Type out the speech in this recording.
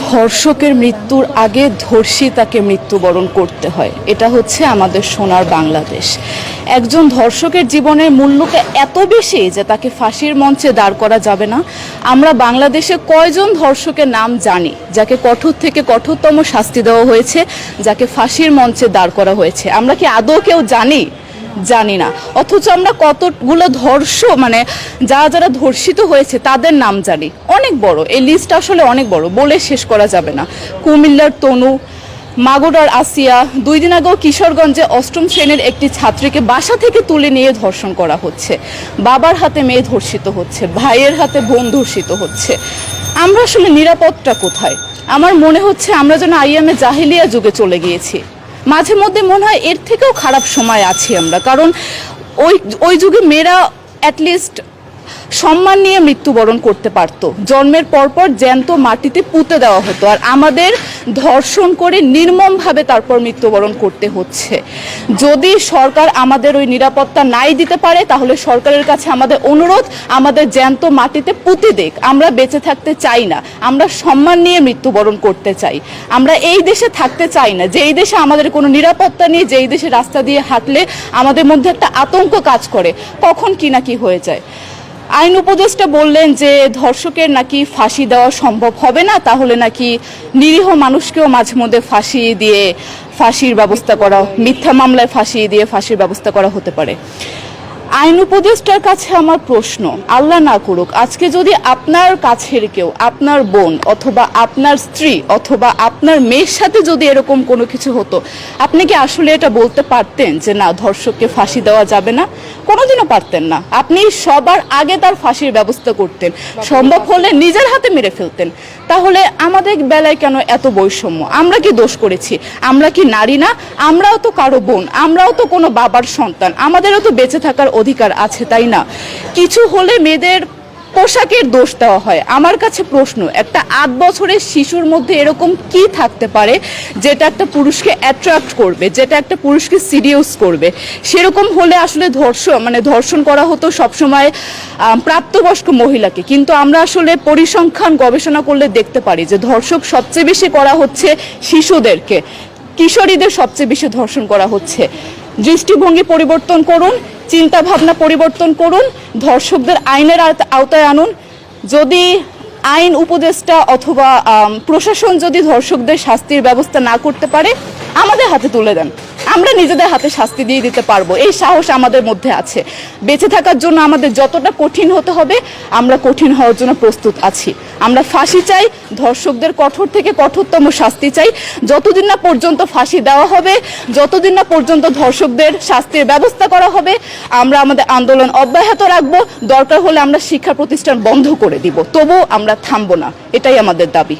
ধর্ষকের মৃত্যুর আগে ধর্ষিতাকে মৃত্যুবরণ করতে হয়, এটা হচ্ছে আমাদের সোনার বাংলাদেশ। একজন ধর্ষকের জীবনের মূল্যটা এত বেশি যে তাকে ফাঁসির মঞ্চে দাঁড় করা যাবে না। আমরা বাংলাদেশে কয়জন ধর্ষকের নাম জানি যাকে কঠোর থেকে কঠোরতম শাস্তি দেওয়া হয়েছে, যাকে ফাঁসির মঞ্চে দাঁড় করা হয়েছে? আমরা কি আদৌ কেউ জানি না। অথচ আমরা কতগুলো যারা ধর্ষিত হয়েছে তাদের নাম জানি, অনেক বড় এই লিস্ট, আসলে অনেক বড়, বলে শেষ করা যাবে না। কুমিল্লার তনু, মাগুরার আসিয়া, 2 দিন আগেও কিশোরগঞ্জে 8ম শ্রেণীর একটি ছাত্রীকে বাসা থেকে তুলে নিয়ে ধর্ষণ করা হচ্ছে। বাবার হাতে মেয়ে ধর্ষিত হচ্ছে, ভাইয়ের হাতে বোন ধর্ষিত হচ্ছে। আমরা আসলে নিরাপদটা কোথায়? আমার মনে হচ্ছে আমরা যেন আইয়ামে জাহিলিয়া যুগে চলে গিয়েছি। মাঝে মধ্যে মনে হয় এর থেকেও খারাপ সময় আছি আমরা, কারণ ওই যুগে মেয়েরা অ্যাটলিস্ট সম্মান নিয়ে মৃত্যুবরণ করতে পারতো। জন্মের পরপর জ্যান্ত মাটিতে পুঁতে দেওয়া হতো, আর আমাদের ধর্ষণ করে নির্মমভাবে তারপর মৃত্যুবরণ করতে হচ্ছে। যদি সরকার আমাদের ওই নিরাপত্তা নাই দিতে পারে, তাহলে সরকারের কাছে আমাদের অনুরোধ, আমাদের জ্যান্ত মাটিতে পুঁতে দেখ। আমরা বেঁচে থাকতে চাই না, আমরা সম্মান নিয়ে মৃত্যুবরণ করতে চাই। আমরা এই দেশে থাকতে চাই না যেই দেশে আমাদের কোনো নিরাপত্তা নেই, যেই দেশে রাস্তা দিয়ে হাঁটলে আমাদের মধ্যে একটা আতঙ্ক কাজ করে, কখন কি না কি হয়ে যায়। আইন উপদেষ্টা বললেন যে ধর্ষকের নাকি ফাঁসি দেওয়া সম্ভব হবে না, তাহলে নাকি নিরীহ মানুষকেও মাঝে মধ্যে ফাঁসির ব্যবস্থা করা, মিথ্যা মামলায় ফাঁসিয়ে দিয়ে ফাঁসির ব্যবস্থা করা হতে পারে। আইন উপদেষ্টার কাছে আমার প্রশ্ন, আল্লাহ না করুক আজকে যদি আপনার কাছের কেউ, আপনার বোন অথবা আপনার স্ত্রী অথবা আপনার মেয়ের সাথে যদি এরকম কোনো কিছু হতো, আপনি কি আসলে এটা বলতে পারতেন যে না, ধর্ষককে ফাঁসি দেওয়া যাবে না? কোনোদিনও পারতেন না। আপনি সবার আগে তার ফাঁসির ব্যবস্থা করতেন, সম্ভব হলে নিজের হাতে মেরে ফেলতেন। তাহলে আমাদের বেলায় কেন এত বৈষম্য? আমরা কি দোষ করেছি? আমরা কি নারী না? আমরাও তো কারো বোন, আমরাও তো কোনো বাবার সন্তান, আমাদেরও তো বেঁচে থাকার অধিকার আছে, তাই না? কিছু হলে মেয়েদের পোশাকের দোষ দেওয়া হয়। আমার কাছে প্রশ্ন, একটা 8 বছরের শিশুর মধ্যে এরকম কি থাকতে পারে যেটা একটা পুরুষকে অ্যাট্রাক্ট করবে, যেটা একটা পুরুষকে সিরিয়াস করবে? সেরকম হলে আসলে ধর্ষণ করা হতো সবসময় প্রাপ্তবয়স্ক মহিলাকে। কিন্তু আমরা আসলে পরিসংখ্যান গবেষণা করলে দেখতে পারি যে ধর্ষক সবচেয়ে বেশি করা হচ্ছে শিশুদেরকে, কিশোরীদের সবচেয়ে বেশি ধর্ষণ করা হচ্ছে। দৃষ্টিভঙ্গি পরিবর্তন করুন, চিন্তা ভাবনা পরিবর্তন করুন, ধর্ষকদের আইনের আওতায় আনুন। যদি আইন উপদেষ্টা অথবা প্রশাসন যদি ধর্ষকদের শাস্তির ব্যবস্থা না করতে পারে, আমাদের হাতে তুলে দেন, আমরা নিজেদের হাতে শাস্তি দিয়ে দিতে পারবো। এই সাহস আমাদের মধ্যে আছে। বেঁচে থাকার জন্য আমাদের যতটা কঠিন হতে হবে, আমরা কঠিন হওয়ার জন্য প্রস্তুত আছি। আমরা ফাঁসি চাই, ধর্ষকদের কঠোর থেকে কঠোরতম শাস্তি চাই। যতদিন না পর্যন্ত ফাঁসি দেওয়া হবে, যতদিন না পর্যন্ত ধর্ষকদের শাস্তির ব্যবস্থা করা হবে, আমরা আমাদের আন্দোলন অব্যাহত রাখবো। দরকার হলে আমরা শিক্ষা প্রতিষ্ঠান বন্ধ করে দিব, তবুও আমরা থামবো না। এটাই আমাদের দাবি।